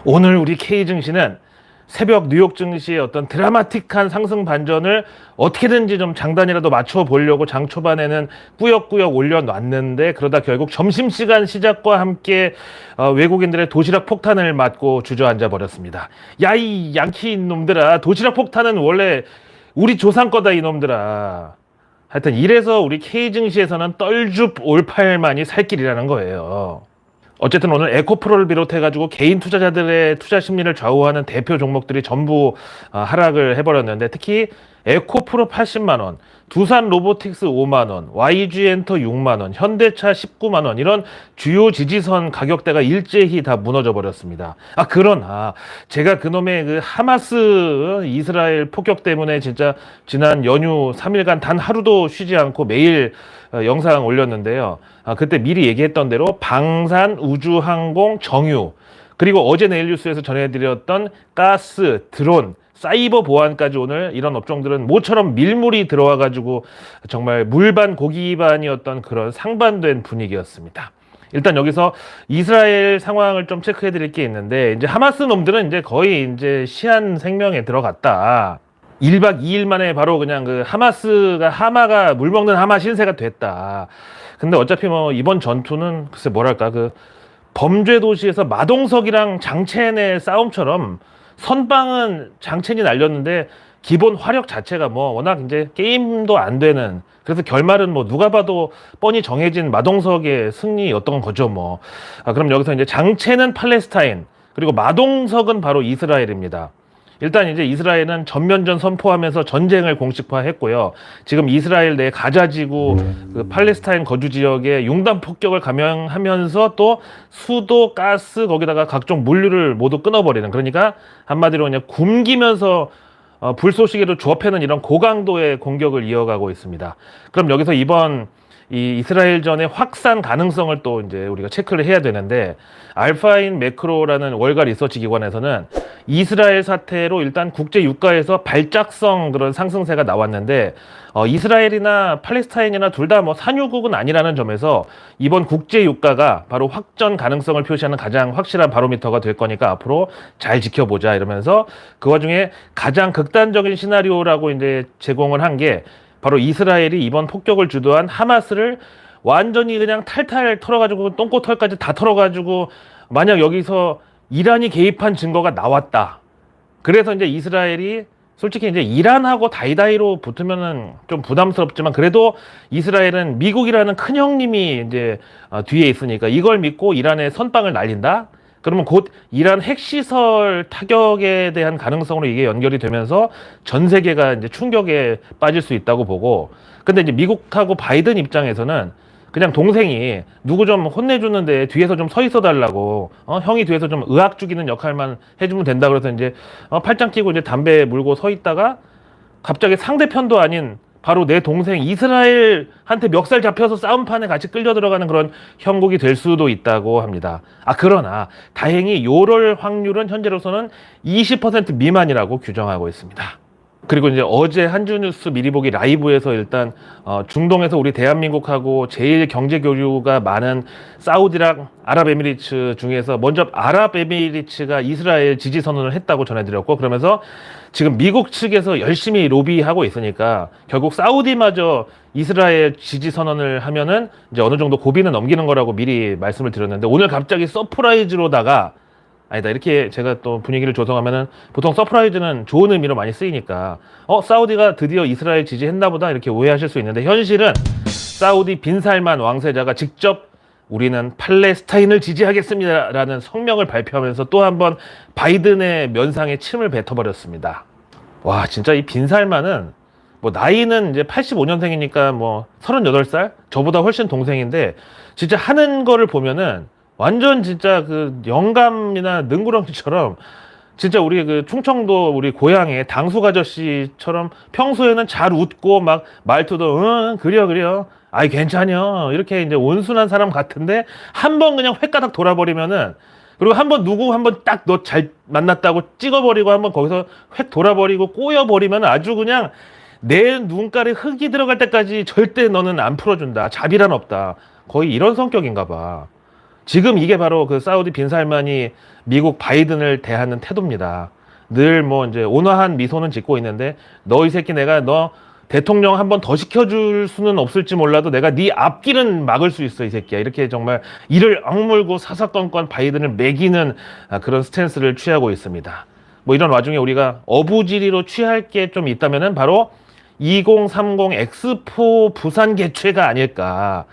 오늘 우리 K 증시는 새벽 뉴욕 증시의 어떤 드라마틱한 상승 반전을 어떻게든지 좀 장단이라도 맞춰 보려고 장 초반에는 꾸역꾸역 올려놨는데, 그러다 결국 점심시간 시작과 함께 외국인들의 도시락 폭탄을 맞고 주저앉아 버렸습니다. 야, 이 양키 놈들아, 도시락 폭탄은 원래 우리 조상 거다 이놈들아. 하여튼 이래서 우리 K 증시에서는 떨줍 올팔만이 살 길이라는 거예요. 어쨌든 오늘 에코프로를 비롯해가지고 개인 투자자들의 투자 심리를 좌우하는 대표 종목들이 전부 하락을 해버렸는데, 특히 에코프로 80만원, 두산 로보틱스 5만원, YG엔터 6만원, 현대차 19만원, 이런 주요 지지선 가격대가 일제히 다 무너져 버렸습니다. 그러나 제가 그놈의 그 하마스 이스라엘 폭격 때문에 진짜 지난 연휴 3일간 단 하루도 쉬지 않고 매일 영상 올렸는데요. 그때 미리 얘기했던 대로 방산, 우주항공, 정유, 그리고 어제 내일 뉴스에서 전해드렸던 가스, 드론, 사이버 보안까지 오늘 이런 업종들은 모처럼 밀물이 들어와가지고 정말 물반 고기반이었던 그런 상반된 분위기였습니다. 일단 여기서 이스라엘 상황을 좀 체크해 드릴 게 있는데, 이제 하마스 놈들은 이제 거의 이제 시한 생명에 들어갔다. 1박 2일 만에 바로 그냥 그 하마가 물 먹는 하마 신세가 됐다. 근데 어차피 뭐 이번 전투는 글쎄 뭐랄까, 그 범죄 도시에서 마동석이랑 장첸의 싸움처럼 선빵은 장첸이 날렸는데 기본 화력 자체가 뭐 워낙 이제 게임도 안 되는, 그래서 결말은 뭐 누가 봐도 뻔히 정해진 마동석의 승리였던 거죠 뭐. 그럼 여기서 이제 장첸은 팔레스타인, 그리고 마동석은 바로 이스라엘입니다. 일단 이제 이스라엘은 전면전 선포하면서 전쟁을 공식화했고요. 지금 이스라엘 내 가자지구 그 팔레스타인 거주 지역에 융단 폭격을 감행하면서 또 수도, 가스, 거기다가 각종 물류를 모두 끊어버리는, 그러니까 한마디로 그냥 굶기면서 불쏘시개로 주업해는 이런 고강도의 공격을 이어가고 있습니다. 그럼 여기서 이번 이 이스라엘전의 확산 가능성을 또 이제 우리가 체크를 해야 되는데, 알파인 매크로라는 월가 리서치 기관에서는 이스라엘 사태로 일단 국제 유가에서 발작성 그런 상승세가 나왔는데, 이스라엘이나 팔레스타인이나 둘 다 뭐 산유국은 아니라는 점에서 이번 국제 유가가 바로 확전 가능성을 표시하는 가장 확실한 바로미터가 될 거니까 앞으로 잘 지켜보자 이러면서, 그 와중에 가장 극단적인 시나리오라고 이제 제공을 한 게 바로 이스라엘이 이번 폭격을 주도한 하마스를 완전히 그냥 탈탈 털어가지고 똥꼬털까지 다 털어가지고, 만약 여기서 이란이 개입한 증거가 나왔다. 그래서 이제 이스라엘이 솔직히 이제 이란하고 다이다이로 붙으면은 좀 부담스럽지만, 그래도 이스라엘은 미국이라는 큰 형님이 이제 뒤에 있으니까 이걸 믿고 이란에 선빵을 날린다? 그러면 곧 이란 핵시설 타격에 대한 가능성으로 이게 연결이 되면서 전 세계가 이제 충격에 빠질 수 있다고 보고, 근데 이제 미국하고 바이든 입장에서는 그냥 동생이 누구 좀 혼내주는데 뒤에서 좀 서 있어 달라고, 형이 뒤에서 좀 의학 죽이는 역할만 해주면 된다 그래서 이제 팔짱 끼고 이제 담배 물고 서 있다가 갑자기 상대편도 아닌 바로 내 동생 이스라엘한테 멱살 잡혀서 싸움판에 같이 끌려 들어가는 그런 형국이 될 수도 있다고 합니다. 그러나 다행히 요럴 확률은 현재로서는 20% 미만이라고 규정하고 있습니다. 그리고 이제 어제 한주뉴스 미리 보기 라이브에서 일단 중동에서 우리 대한민국하고 제일 경제 교류가 많은 사우디랑 아랍에미리츠 중에서 먼저 아랍에미리츠가 이스라엘 지지 선언을 했다고 전해드렸고, 그러면서 지금 미국 측에서 열심히 로비하고 있으니까 결국 사우디마저 이스라엘 지지 선언을 하면은 이제 어느 정도 고비는 넘기는 거라고 미리 말씀을 드렸는데, 오늘 갑자기 서프라이즈로다가, 아니다, 이렇게 제가 또 분위기를 조성하면은 보통 서프라이즈는 좋은 의미로 많이 쓰이니까 사우디가 드디어 이스라엘 지지했나 보다 이렇게 오해하실 수 있는데, 현실은 사우디 빈살만 왕세자가 직접 우리는 팔레스타인을 지지하겠습니다 라는 성명을 발표하면서 또 한번 바이든의 면상에 침을 뱉어버렸습니다. 와, 진짜 이 빈살만은 뭐 나이는 이제 85년생이니까 뭐 38살? 저보다 훨씬 동생인데, 진짜 하는 거를 보면은 완전 진짜 그 영감이나 능구렁이처럼, 진짜 우리 그 충청도 우리 고향의 당숙 아저씨처럼 평소에는 잘 웃고 막 말투도 그려 아이 괜찮여 이렇게 이제 온순한 사람 같은데, 한번 그냥 횟가닥 돌아버리면은, 그리고 한번 누구 한번 딱 너 잘 만났다고 찍어버리고 한번 거기서 획 돌아버리고 꼬여버리면 아주 그냥 내 눈깔에 흙이 들어갈 때까지 절대 너는 안 풀어준다, 자비란 없다, 거의 이런 성격인가 봐. 지금 이게 바로 그 사우디 빈 살만이 미국 바이든을 대하는 태도입니다. 늘 뭐 이제 온화한 미소는 짓고 있는데 너 이 새끼 내가 너 대통령 한 번 더 시켜줄 수는 없을지 몰라도 내가 네 앞길은 막을 수 있어 이 새끼야. 이렇게 정말 이를 악물고 사사건건 바이든을 매기는 그런 스탠스를 취하고 있습니다. 뭐 이런 와중에 우리가 어부지리로 취할 게 좀 있다면은 바로 2030 엑스포 부산 개최가 아닐까.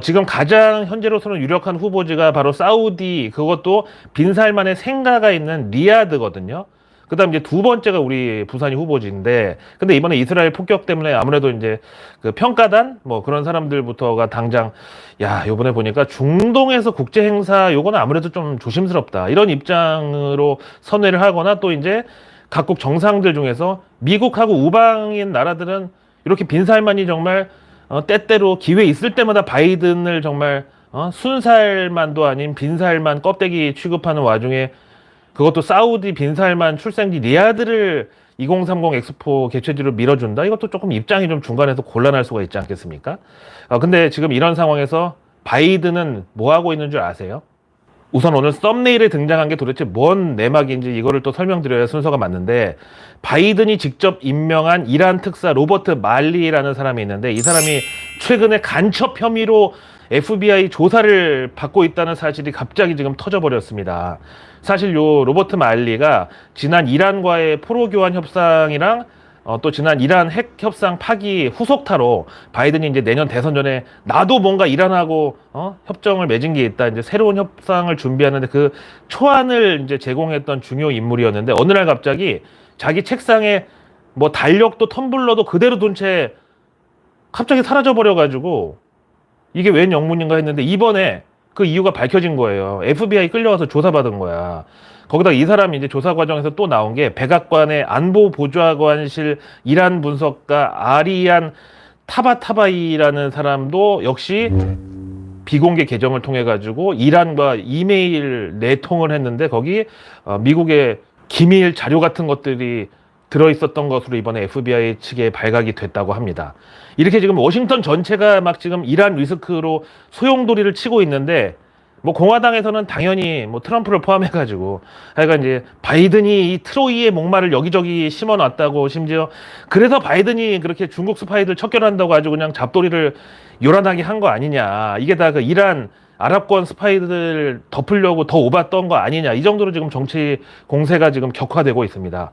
지금 가장 현재로서는 유력한 후보지가 바로 사우디, 그것도 빈살만의 생가가 있는 리야드거든요. 그 다음 이제 두 번째가 우리 부산이 후보지인데, 근데 이번에 이스라엘 폭격 때문에 아무래도 이제 그 평가단, 뭐 그런 사람들부터가 당장, 야, 요번에 보니까 중동에서 국제행사, 요거는 아무래도 좀 조심스럽다. 이런 입장으로 선회를 하거나 또 이제 각국 정상들 중에서 미국하고 우방인 나라들은 이렇게 빈살만이 정말 때때로 기회 있을 때마다 바이든을 정말 순살만도 아닌 빈살만 껍데기 취급하는 와중에 그것도 사우디 빈살만 출생지 리야드를 2030 엑스포 개최지로 밀어준다? 이것도 조금 입장이 좀 중간에서 곤란할 수가 있지 않겠습니까? 근데 지금 이런 상황에서 바이든은 뭐 하고 있는 줄 아세요? 우선 오늘 썸네일에 등장한 게 도대체 뭔 내막인지 이거를 또 설명드려야 순서가 맞는데, 바이든이 직접 임명한 이란 특사 로버트 말리라는 사람이 있는데, 이 사람이 최근에 간첩 혐의로 FBI 조사를 받고 있다는 사실이 갑자기 지금 터져버렸습니다. 사실 요 로버트 말리가 지난 이란과의 포로 교환 협상이랑 또 지난 이란 핵 협상 파기 후속타로 바이든이 이제 내년 대선 전에 나도 뭔가 이란하고 협정을 맺은 게 있다, 이제 새로운 협상을 준비하는데 그 초안을 이제 제공했던 중요 인물이었는데, 어느 날 갑자기 자기 책상에 뭐 달력도 텀블러도 그대로 둔 채 갑자기 사라져 버려가지고 이게 웬 영문인가 했는데 이번에 그 이유가 밝혀진 거예요. FBI 끌려가서 조사받은 거야. 거기다 이 사람이 이제 조사 과정에서 또 나온 게 백악관의 안보보좌관실 이란 분석가 아리안 타바타바이라는 사람도 역시 비공개 계정을 통해 가지고 이란과 이메일 내통을 했는데 거기 미국의 기밀 자료 같은 것들이 들어있었던 것으로 이번에 FBI 측에 발각이 됐다고 합니다. 이렇게 지금 워싱턴 전체가 막 지금 이란 리스크로 소용돌이를 치고 있는데, 뭐 공화당에서는 당연히 뭐 트럼프를 포함해가지고 하여간 이제 바이든이 이 트로이의 목마를 여기저기 심어놨다고, 심지어 그래서 바이든이 그렇게 중국 스파이들 척결한다고 아주 그냥 잡돌이를 요란하게 한 거 아니냐, 이게 다 그 이란 아랍권 스파이들 덮으려고 더 오봤던 거 아니냐, 이 정도로 지금 정치 공세가 지금 격화되고 있습니다.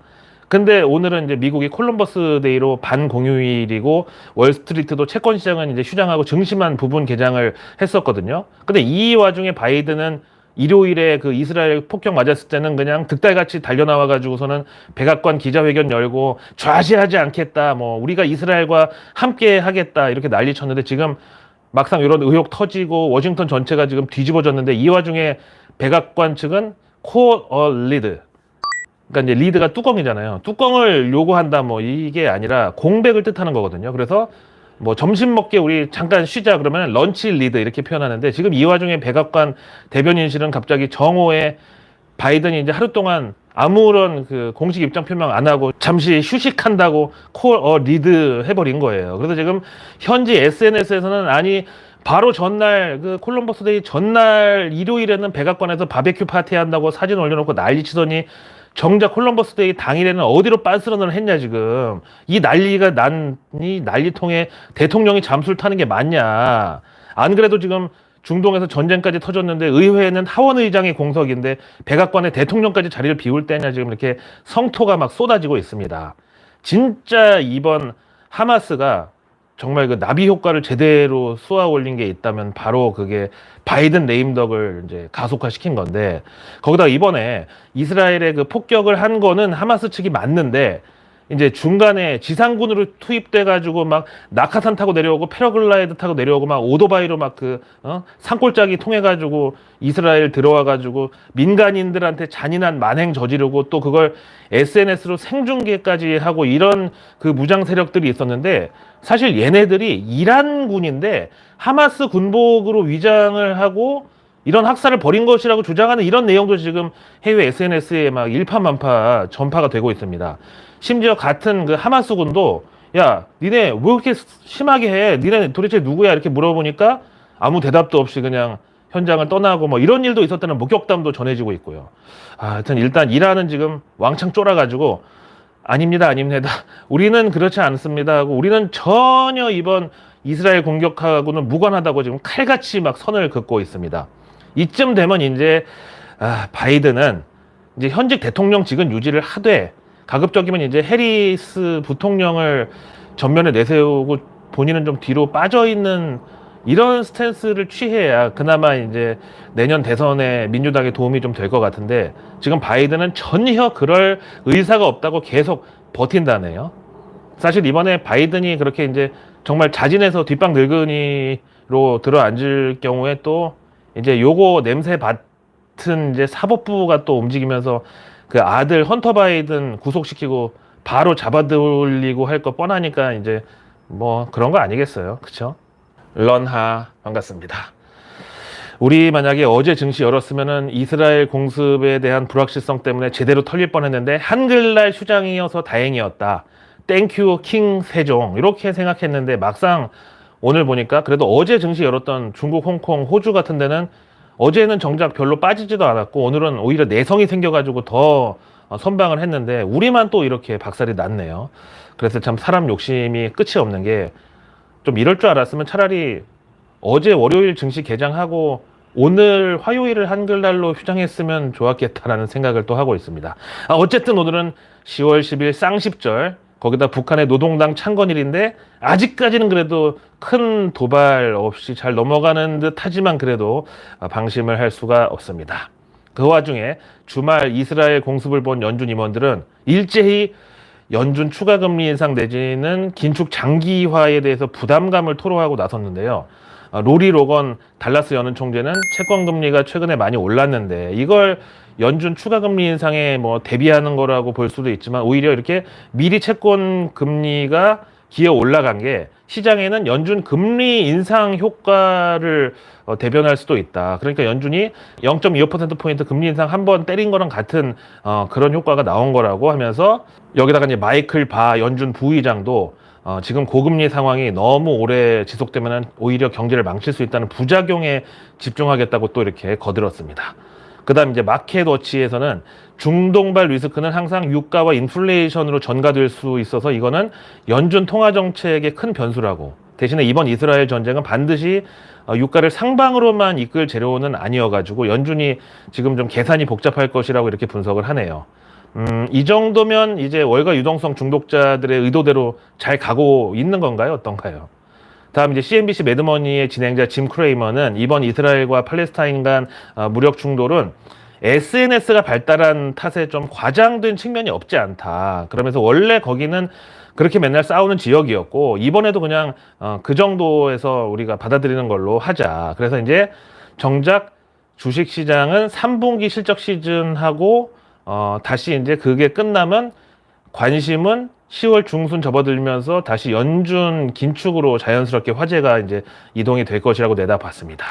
근데 오늘은 이제 미국이 콜럼버스 데이로 반공휴일이고 월스트리트도 채권 시장은 이제 휴장하고 증시만 부분 개장을 했었거든요. 근데 이 와중에 바이든은 일요일에 그 이스라엘 폭격 맞았을 때는 그냥 득달같이 달려나와 가지고서는 백악관 기자회견 열고 좌시하지 않겠다, 뭐 우리가 이스라엘과 함께 하겠다 이렇게 난리 쳤는데, 지금 막상 이런 의혹 터지고 워싱턴 전체가 지금 뒤집어졌는데, 이 와중에 백악관 측은 콜 어 리드, 그러니까 이제 리드가 뚜껑이잖아요. 뚜껑을 요구한다, 뭐 이게 아니라 공백을 뜻하는 거거든요. 그래서 뭐 점심 먹게 우리 잠깐 쉬자 그러면 런치 리드 이렇게 표현하는데, 지금 이 와중에 백악관 대변인실은 갑자기 정오에 바이든이 이제 하루 동안 아무런 그 공식 입장 표명 안 하고 잠시 휴식한다고 콜 어 리드 해버린 거예요. 그래서 지금 현지 SNS에서는 아니 바로 전날 그 콜럼버스 데이 전날 일요일에는 백악관에서 바베큐 파티 한다고 사진 올려놓고 난리 치더니 정작 콜럼버스 데이 당일에는 어디로 빤스런을 했냐, 지금. 이 난리가 이 난리통에 대통령이 잠수를 타는 게 맞냐. 안 그래도 지금 중동에서 전쟁까지 터졌는데 의회는 하원 의장이 공석인데 백악관에 대통령까지 자리를 비울 때냐, 지금 이렇게 성토가 막 쏟아지고 있습니다. 진짜 이번 하마스가 정말 그 나비 효과를 제대로 쏘아 올린 게 있다면 바로 그게 바이든 레임덕을 이제 가속화시킨 건데, 거기다 이번에 이스라엘의 그 폭격을 한 거는 하마스 측이 맞는데, 이제 중간에 지상군으로 투입돼 가지고 막 낙하산 타고 내려오고 패러글라이드 타고 내려오고 막 오토바이로 막 그 산골짜기 통해 가지고 이스라엘 들어와 가지고 민간인들한테 잔인한 만행 저지르고 또 그걸 SNS로 생중계까지 하고 이런 그 무장 세력들이 있었는데, 사실 얘네들이 이란군인데 하마스 군복으로 위장을 하고 이런 학살을 벌인 것이라고 주장하는 이런 내용도 지금 해외 SNS에 막 일파만파 전파가 되고 있습니다. 심지어 같은 그 하마스군도 야, 니네 왜 그렇게 심하게 해? 니네 도대체 누구야? 이렇게 물어보니까 아무 대답도 없이 그냥 현장을 떠나고 뭐 이런 일도 있었다는 목격담도 전해지고 있고요. 하여튼 일단 이란은 지금 왕창 쫄아가지고 아닙니다, 아닙니다. 우리는 그렇지 않습니다 하고 우리는 전혀 이번 이스라엘 공격하고는 무관하다고 지금 칼같이 막 선을 긋고 있습니다. 이쯤 되면 이제 바이든은 이제 현직 대통령직은 유지를 하되 가급적이면 이제 해리스 부통령을 전면에 내세우고 본인은 좀 뒤로 빠져 있는 이런 스탠스를 취해야 그나마 이제 내년 대선에 민주당의 도움이 좀 될 것 같은데 지금 바이든은 전혀 그럴 의사가 없다고 계속 버틴다네요. 사실 이번에 바이든이 그렇게 이제 정말 자진해서 뒷방 늙은이로 들어앉을 경우에 또 이제 요거 냄새 맡은 이제 사법부가 또 움직이면서 그 아들 헌터 바이든 구속시키고 바로 잡아들이고 할 거 뻔하니까 이제 뭐 그런 거 아니겠어요, 그쵸? 런하 반갑습니다. 우리 만약에 어제 증시 열었으면은 이스라엘 공습에 대한 불확실성 때문에 제대로 털릴 뻔했는데 한글날 휴장이어서 다행이었다. 땡큐 킹 세종 이렇게 생각했는데 막상 오늘 보니까 그래도 어제 증시 열었던 중국, 홍콩, 호주 같은 데는 어제는 정작 별로 빠지지도 않았고 오늘은 오히려 내성이 생겨가지고 더 선방을 했는데 우리만 또 이렇게 박살이 났네요. 그래서 참 사람 욕심이 끝이 없는 게 좀 이럴 줄 알았으면 차라리 어제 월요일 증시 개장하고 오늘 화요일을 한글날로 휴장했으면 좋았겠다라는 생각을 또 하고 있습니다. 어쨌든 오늘은 10월 10일 쌍십절 거기다 북한의 노동당 창건일인데 아직까지는 그래도 큰 도발 없이 잘 넘어가는 듯 하지만 그래도 방심을 할 수가 없습니다. 그 와중에 주말 이스라엘 공습을 본 연준 임원들은 일제히 연준 추가 금리 인상 내지는 긴축 장기화에 대해서 부담감을 토로하고 나섰는데요. 로리 로건 달라스 연은 총재는 채권 금리가 최근에 많이 올랐는데 이걸 연준 추가 금리 인상에 뭐 대비하는 거라고 볼 수도 있지만 오히려 이렇게 미리 채권 금리가 기어 올라간 게 시장에는 연준 금리 인상 효과를 대변할 수도 있다. 그러니까 연준이 0.25%포인트 금리 인상 한 번 때린 거랑 같은 그런 효과가 나온 거라고 하면서 여기다가 이제 마이클 바 연준 부의장도 지금 고금리 상황이 너무 오래 지속되면 오히려 경제를 망칠 수 있다는 부작용에 집중하겠다고 또 이렇게 거들었습니다. 그 다음 이제 마켓워치에서는 중동발 리스크는 항상 유가와 인플레이션으로 전가될 수 있어서 이거는 연준 통화정책의 큰 변수라고. 대신에 이번 이스라엘 전쟁은 반드시 유가를 상방으로만 이끌 재료는 아니어가지고 연준이 지금 좀 계산이 복잡할 것이라고 이렇게 분석을 하네요. 이 정도면 이제 월가 유동성 중독자들의 의도대로 잘 가고 있는 건가요? 어떤가요? 다음 이제 CNBC 매드머니의 진행자 짐 크레이머는 이번 이스라엘과 팔레스타인 간 무력 충돌은 SNS가 발달한 탓에 좀 과장된 측면이 없지 않다. 그러면서 원래 거기는 그렇게 맨날 싸우는 지역이었고 이번에도 그냥 그 정도에서 우리가 받아들이는 걸로 하자. 그래서 이제 정작 주식시장은 3분기 실적 시즌하고 다시 이제 그게 끝나면 관심은 10월 중순 접어들면서 다시 연준 긴축으로 자연스럽게 화제가 이제 이동이 될 것이라고 내다봤습니다.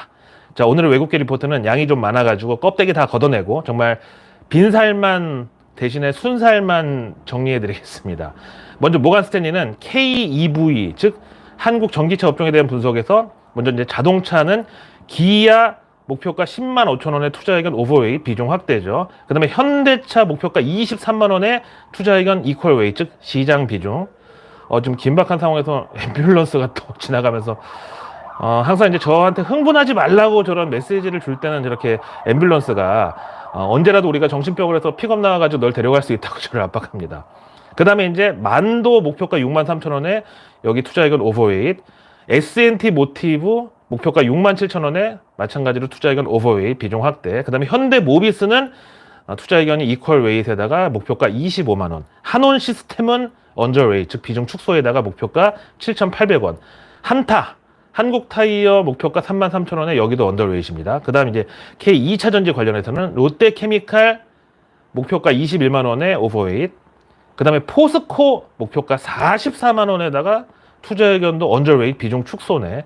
자, 오늘의 외국계 리포트는 양이 좀 많아가지고 껍데기 다 걷어내고 정말 빈살만 대신에 순살만 정리해드리겠습니다. 먼저 모간 스탠리는 KEV, 즉 한국 전기차 업종에 대한 분석에서 먼저 이제 자동차는 기아 목표가 10만 5천 원의 투자 의견 오버웨이 비중 확대죠. 그 다음에 현대차 목표가 23만 원의 투자 의견 이퀄웨이, 즉 시장 비중. 좀 긴박한 상황에서 앰뷸런스가 또 지나가면서 항상 이제 저한테 흥분하지 말라고 저런 메시지를 줄 때는 저렇게 앰뷸런스가 언제라도 우리가 정신병을 해서 픽업 나와가지고 널 데려갈 수 있다고 저를 압박합니다. 그 다음에 이제 만도 목표가 6만 3천 원에 여기 투자 의견 오버웨이, S&T 모티브 목표가 6만 7천 원에 마찬가지로 투자 의견 오버웨이 비중 확대. 그 다음에 현대 모비스는 투자 의견이 이퀄 웨이트에다가 목표가 25만 원. 한온 시스템은 언저웨이, 즉 비중 축소에다가 목표가 7,800원. 한타, 한국 타이어 목표가 3만 3천 원에 여기도 언더웨이트입니다. 그 다음 이제 K 2차 전지 관련해서는 롯데 케미칼 목표가 21만 원에 오버웨이트. 그 다음에 포스코 목표가 44만 원에다가 투자 의견도 언저웨이트 비중 축소네.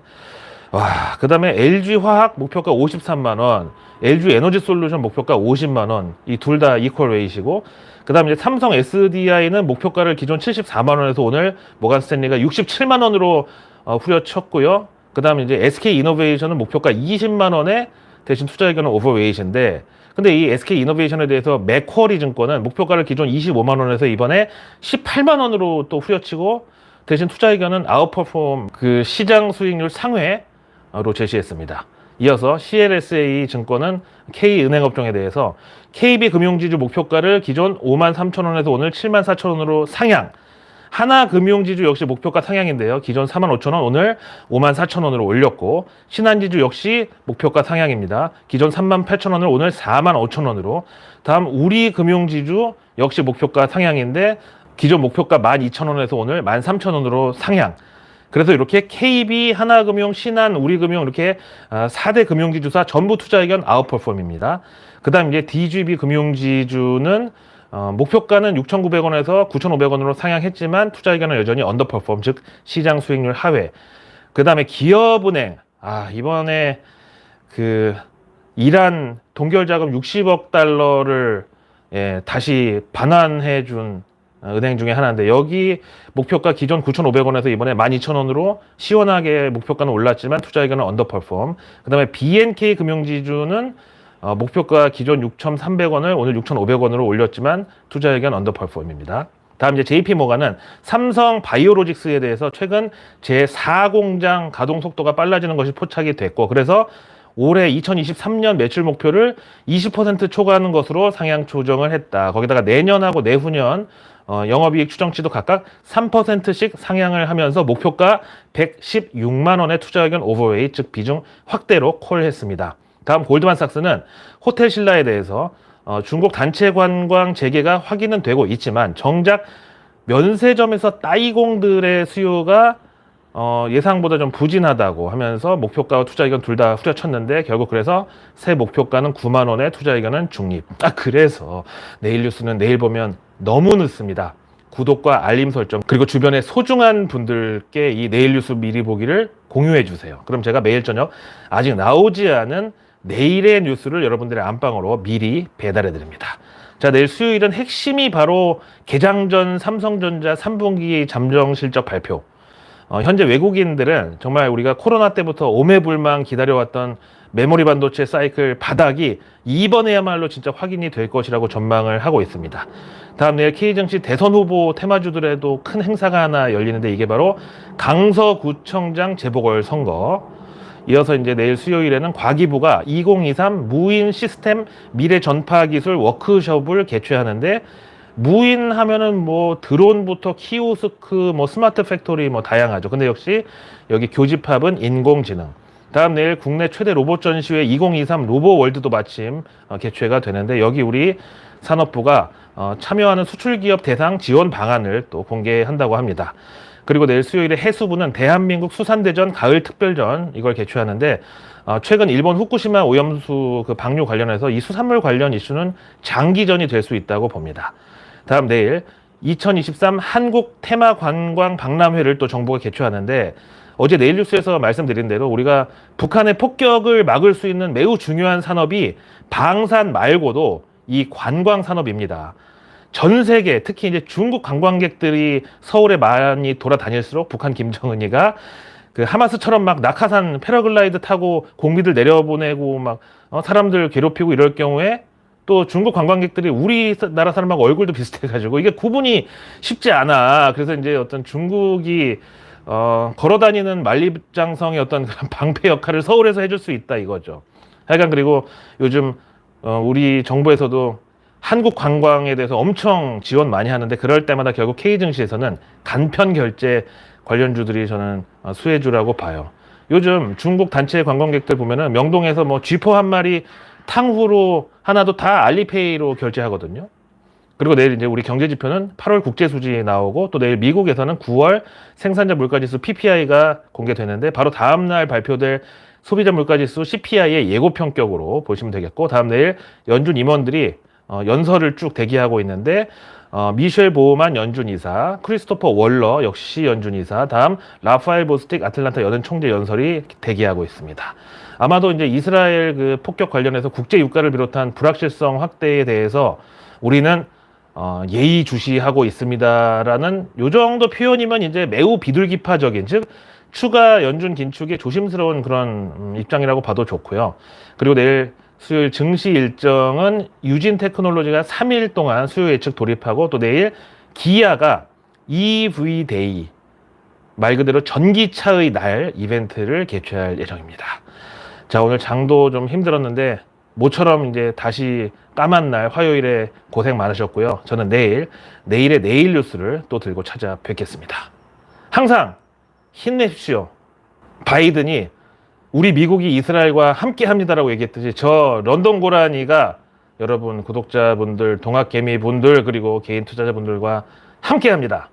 와, 그 다음에 LG화학 목표가 53만 원, LG에너지솔루션 목표가 50만 원, 이 둘 다 이퀄 웨이시고, 그 다음에 이제 삼성 SDI는 목표가를 기존 74만 원에서 오늘 모간 스탠리가 67만 원으로 후려쳤고요. 그 다음에 이제 SK 이노베이션은 목표가 20만 원에 대신 투자 의견은 오버웨이트인데, 근데 이 SK 이노베이션에 대해서 맥쿼리 증권은 목표가를 기존 25만 원에서 이번에 18만 원으로 또 후려치고 대신 투자 의견은 아웃퍼폼 그 시장 수익률 상회로 제시했습니다. 이어서 CLSA 증권은 K은행업종에 대해서 KB금융지주 목표가를 기존 5만 3천 원에서 오늘 7만 4천 원으로 상향. 하나금융지주 역시 목표가 상향인데요. 기존 4만 5천 원 오늘 5만 4천 원으로 올렸고, 신한지주 역시 목표가 상향입니다. 기존 3만 8천 원을 오늘 4만 5천 원으로. 다음 우리금융지주 역시 목표가 상향인데 기존 목표가 12,000원에서 오늘 13,000원으로 상향. 그래서 이렇게 KB, 하나금융, 신한, 우리금융 이렇게 4대 금융지주사 전부 투자 의견 아웃퍼폼입니다. 그 다음 이제 DGB 금융지주는 목표가는 6,900원에서 9,500원으로 상향했지만 투자 의견은 여전히 언더퍼폼, 즉 시장 수익률 하회. 그 다음에 기업은행, 이번에 그 이란 동결자금 60억 달러를 다시 반환해 준 은행 중에 하나인데, 여기 목표가 기존 9,500원에서 이번에 12,000원으로 시원하게 목표가는 올랐지만 투자 의견은 언더퍼폼. 그 다음에 BNK 금융지주는 목표가 기존 6,300원을 오늘 6,500원으로 올렸지만 투자 의견 언더퍼폼입니다. 다음 이제 JP모간은 삼성 바이오로직스에 대해서 최근 제4공장 가동 속도가 빨라지는 것이 포착이 됐고, 그래서 올해 2023년 매출 목표를 20% 초과하는 것으로 상향 조정을 했다. 거기다가 내년하고 내후년 영업이익 추정치도 각각 3%씩 상향을 하면서 목표가 116만 원의 투자 의견 오버웨이, 즉 비중 확대로 콜했습니다. 다음 골드만삭스는 호텔신라에 대해서 중국 단체 관광 재개가 확인은 되고 있지만 정작 면세점에서 따이공들의 수요가 예상보다 좀 부진하다고 하면서 목표가와 투자 의견 둘 다 후려쳤는데, 결국 그래서 새 목표가는 9만 원에 투자 의견은 중립. 그래서 내일 뉴스는 내일 보면 너무 늦습니다. 구독과 알림 설정, 그리고 주변에 소중한 분들께 이 내일 뉴스 미리 보기를 공유해 주세요. 그럼 제가 매일 저녁 아직 나오지 않은 내일의 뉴스를 여러분들의 안방으로 미리 배달해 드립니다. 자, 내일 수요일은 핵심이 바로 개장 전 삼성전자 3분기 잠정 실적 발표. 현재 외국인들은 정말 우리가 코로나 때부터 오매불망 기다려왔던 메모리 반도체 사이클 바닥이 이번에야말로 진짜 확인이 될 것이라고 전망을 하고 있습니다. 다음 내일 K증시 대선 후보 테마주들에도 큰 행사가 하나 열리는데, 이게 바로 강서구청장 재보궐선거. 이어서 이제 내일 수요일에는 과기부가 2023 무인 시스템 미래 전파 기술 워크숍을 개최하는데, 무인 하면은 뭐 드론부터 키오스크, 뭐 스마트 팩토리 뭐 다양하죠. 근데 역시 여기 교집합은 인공지능. 다음 내일 국내 최대 로봇 전시회 2023 로보월드도 마침 개최가 되는데, 여기 우리 산업부가 참여하는 수출기업 대상 지원 방안을 또 공개한다고 합니다. 그리고 내일 수요일에 해수부는 대한민국 수산대전 가을 특별전 이걸 개최하는데, 최근 일본 후쿠시마 오염수 그 방류 관련해서 이 수산물 관련 이슈는 장기전이 될 수 있다고 봅니다. 다음 내일 2023 한국 테마 관광 박람회를 또 정부가 개최하는데, 어제 내일 뉴스에서 말씀드린 대로 우리가 북한의 폭격을 막을 수 있는 매우 중요한 산업이 방산 말고도 이 관광 산업입니다. 전 세계, 특히 이제 중국 관광객들이 서울에 많이 돌아다닐수록 북한 김정은이가 그 하마스처럼 막 낙하산 패러글라이드 타고 공비들 내려보내고 막 사람들 괴롭히고 이럴 경우에 또 중국 관광객들이 우리나라 사람하고 얼굴도 비슷해가지고 이게 구분이 쉽지 않아. 그래서 이제 어떤 중국이 걸어다니는 만리장성의 어떤 그런 방패 역할을 서울에서 해줄 수 있다 이거죠. 하여간 그리고 요즘 우리 정부에서도 한국 관광에 대해서 엄청 지원 많이 하는데, 그럴 때마다 결국 K증시에서는 간편 결제 관련주들이 저는 수혜주라고 봐요. 요즘 중국 단체 관광객들 보면은 명동에서 뭐 쥐포 한 마리 탕후루 하나도 다 알리페이로 결제하거든요. 그리고 내일 이제 우리 경제지표는 8월 국제수지 나오고, 또 내일 미국에서는 9월 생산자 물가지수 PPI가 공개되는데, 바로 다음날 발표될 소비자 물가지수 CPI의 예고평격으로 보시면 되겠고, 다음 내일 연준 임원들이 연설을 쭉 대기하고 있는데, 미셸 보우만 연준 이사, 크리스토퍼 월러 역시 연준 이사, 다음 라파엘 보스틱 아틀란타 연은 총재 연설이 대기하고 있습니다. 아마도 이제 이스라엘 그 폭격 관련해서 국제 유가를 비롯한 불확실성 확대에 대해서 우리는 예의주시하고 있습니다라는 요 정도 표현이면 이제 매우 비둘기파적인, 즉 추가 연준 긴축이 조심스러운 그런 입장이라고 봐도 좋고요. 그리고 내일 수요일 증시 일정은 유진 테크놀로지가 3일 동안 수요 예측 돌입하고 또 내일 기아가 EV 데이 말 그대로 전기차의 날 이벤트를 개최할 예정입니다. 자, 오늘 장도 좀 힘들었는데 모처럼 이제 다시 까만 날 화요일에 고생 많으셨고요. 저는 내일의 내일 뉴스를 또 들고 찾아뵙겠습니다. 항상 힘내십시오. 바이든이 우리 미국이 이스라엘과 함께 합니다라고 얘기했듯이 저 런던 고라니가 여러분 구독자분들, 동학개미분들 그리고 개인 투자자분들과 함께 합니다.